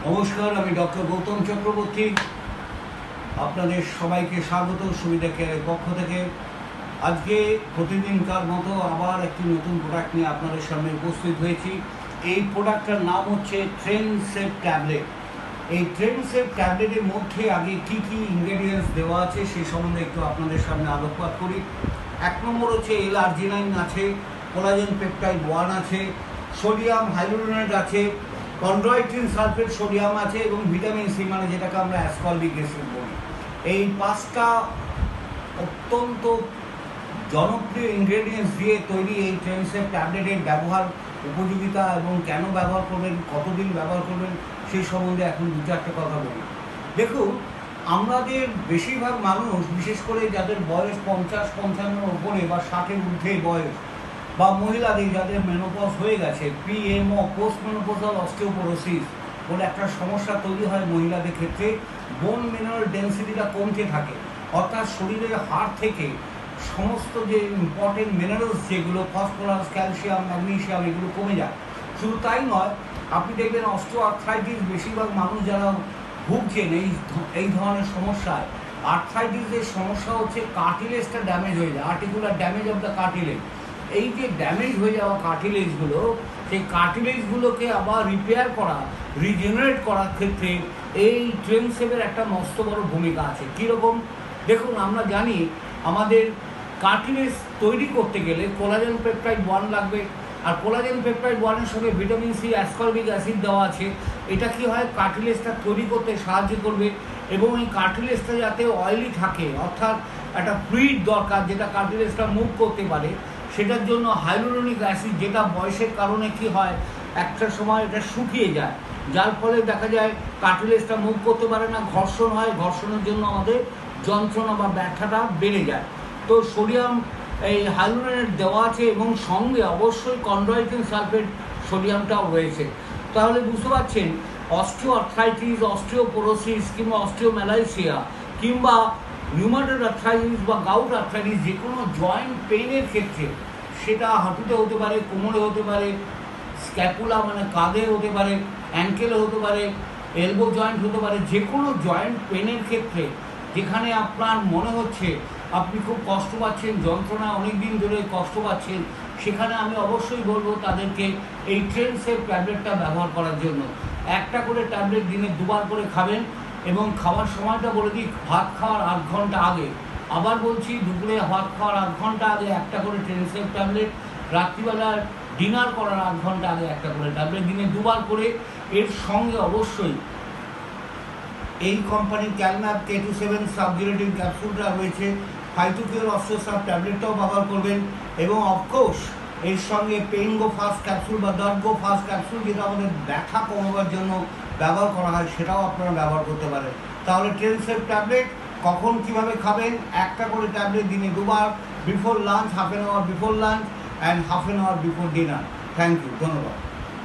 নমস্কার, আমি ডক্টর গৌতম চক্রবর্তী। আপনাদের সবাইকে স্বাগত সুবিধা কেয়ারের পক্ষ থেকে। আজকে প্রতিদিনকার মতো আবার একটি নতুন প্রোডাক্ট নিয়ে আপনাদের সামনে উপস্থিত হয়েছি। এই প্রোডাক্টটার নাম হচ্ছে ট্রেন সেভ ট্যাবলেট। এই ট্রেন সেভ ট্যাবলেটের মধ্যে আগে কি কি ইনগ্রেডিয়েন্টস দেওয়া আছে সেই সম্বন্ধে একটু আপনাদের সামনে আলোকপাত করি। 1 নম্বর হচ্ছে L-আর্জিনাইন আছে, কোলাজেন পেপটাইড 1 আছে, সোডিয়াম হাইলুরোনেট আছে, কন্ড্রয়টিন সালফেট সোডিয়াম আছে এবং ভিটামিন সি, মানে যেটাকে আমরা অ্যাসকর্বিক অ্যাসিড বলি। এই 5টা অত্যন্ত জনপ্রিয় ইনগ্রেডিয়েন্টস দিয়ে তৈরি এই ট্রেন সেভ ট্যাবলেটের ব্যবহার, উপযোগিতা এবং কেন ব্যবহার করবেন, কতদিন ব্যবহার করবেন সেই সম্বন্ধে এখন 2-4টে কথা বলি। দেখুন, আমাদের বেশিরভাগ মানুষ, বিশেষ করে যাদের বয়স 50-55 ওপরে বা 60-এর ঊর্ধ্বে বয়স, বা মহিলাদের যাদের মেনোপজ হয়ে গেছে, পিএমও পোস্ট মেনোপজাল অস্টিওপোরোসিস বলে একটা সমস্যা তৈরি হয় মহিলাদের ক্ষেত্রে। বোন মিনারেল ডেন্সিটিটা কমতে থাকে, অর্থাৎ শরীরের হাড় থেকে সমস্ত যে ইম্পর্টেন্ট মিনারেলস যেগুলো ফসফরাস, ক্যালসিয়াম, ম্যাগনেসিয়াম এগুলো কমে যায়। শুধু তাই নয়, আপনি দেখবেন অস্টিও আর্থ্রাইটিস বেশিরভাগ মানুষ যারা ভুগছেন এই ধরনের সমস্যায়, আর্থ্রাইটিসের সমস্যা হচ্ছে কার্টিলেজটা ড্যামেজ হয়ে যায়, articular damage of the cartilage. এই যে ড্যামেজ হয়ে যাওয়া কার্টিলেজগুলো, সেই কার্টিলেজগুলোকে আবার রিপেয়ার করা, রিজেনারেট করার ক্ষেত্রে এই ট্রেন সেভের একটা মস্ত বড় ভূমিকা আছে। কীরকম? দেখুন, আমরা জানি আমাদের কার্টিলেজ তৈরি করতে গেলে কোলাজেন পেপটাইড 1 লাগবে, আর কোলাজেন পেপটাইড 1-এর সঙ্গে ভিটামিন সি, অ্যাসকর্বিক অ্যাসিড দেওয়া আছে। এটা কি হয়, কার্টিলেজটা তৈরি করতে সাহায্য করবে এবং এই কার্টিলেজটা যাতে অয়েলি থাকে, অর্থাৎ একটা ফ্লুইড দরকার যেটা কার্টিলেজটা মুভ করতে পারে, সেটার জন্য হাইলুরোনিক অ্যাসিড, যেটা বয়সের কারণে কি হয়, একটা সময় এটা শুকিয়ে যায়, যার ফলে দেখা যায় কার্টিলেজটা মুভ করতে পারে না, ঘর্ষণ হয়, ঘর্ষণের জন্য আমাদের যন্ত্রণা বা ব্যথাটা বেড়ে যায়। তো সোডিয়াম এই হাইলুরোনেট দেওয়া আছে এবং সঙ্গে অবশ্যই কন্ড্রয়টিন সালফেট সোডিয়ামটাও রয়েছে। তাহলে বুঝতে পারছেন, অস্টিও আর্থ্রাইটিস, অস্টিওপোরোসিস কিংবা অস্টিওম্যালাইসিয়া কিংবা রিউমাটয়েড আর্থ্রাইটিস বা গাউট আর্থ্রাইটিস, যে কোনো জয়েন্ট পেইনের ক্ষেত্রে, সেটা হাঁটুতে হতে পারে, কোমরে হতে পারে, স্ক্যাপুলা মানে কাঁধে হতে পারে, অ্যাঙ্কেলে হতে পারে, এলবো জয়েন্ট হতে পারে, যে কোনো জয়েন্ট পেনের ক্ষেত্রে যেখানে আপনার মনে হচ্ছে আপনি খুব কষ্ট পাচ্ছেন, যন্ত্রণা অনেক দিন ধরে কষ্ট পাচ্ছেন, সেখানে আমি অবশ্যই বলবো তাদেরকে এই ট্রেন সেভ ট্যাবলেটটা ব্যবহার করার জন্য। একটা করে ট্যাবলেট দিনে 2বার করে খাবেন এবং খাওয়ার সময়টা বলে দিই, ভাত খাওয়ার 8 ঘন্টা আগে। আবার বলছি, দুপুরে ভাত খাওয়ার 8 ঘন্টা আগে একটা করে ট্রেন সেভ ট্যাবলেট, রাত্রিবেলার ডিনার করার 8 ঘন্টা আগে একটা করে ট্যাবলেট, দিনে 2বার করে। এর সঙ্গে অবশ্যই এই কোম্পানির ক্যালম্যাপ K27 সাবডিরেটিভ ক্যাপসুলটা রয়েছে, ফাইটোকিওর অস্টিওসাব ট্যাবলেটটাও ব্যবহার করবেন এবং অফকোর্স এর সঙ্গে পেইন গো ফাস্ট ক্যাপসুল বা দর্দ গো ফাস্ট ক্যাপসুল, যেটা আমাদের ব্যথা কমাবার জন্য ব্যবহার করা হয়, সেটাও আপনারা ব্যবহার করতে পারেন। তাহলে ট্রেন সেভ ট্যাবলেট কখন কীভাবে খাবেন? একটা করে ট্যাবলেট দিনে 2বার, before lunch, half an hour before lunch and half an hour before dinner. Thank you, ধন্যবাদ।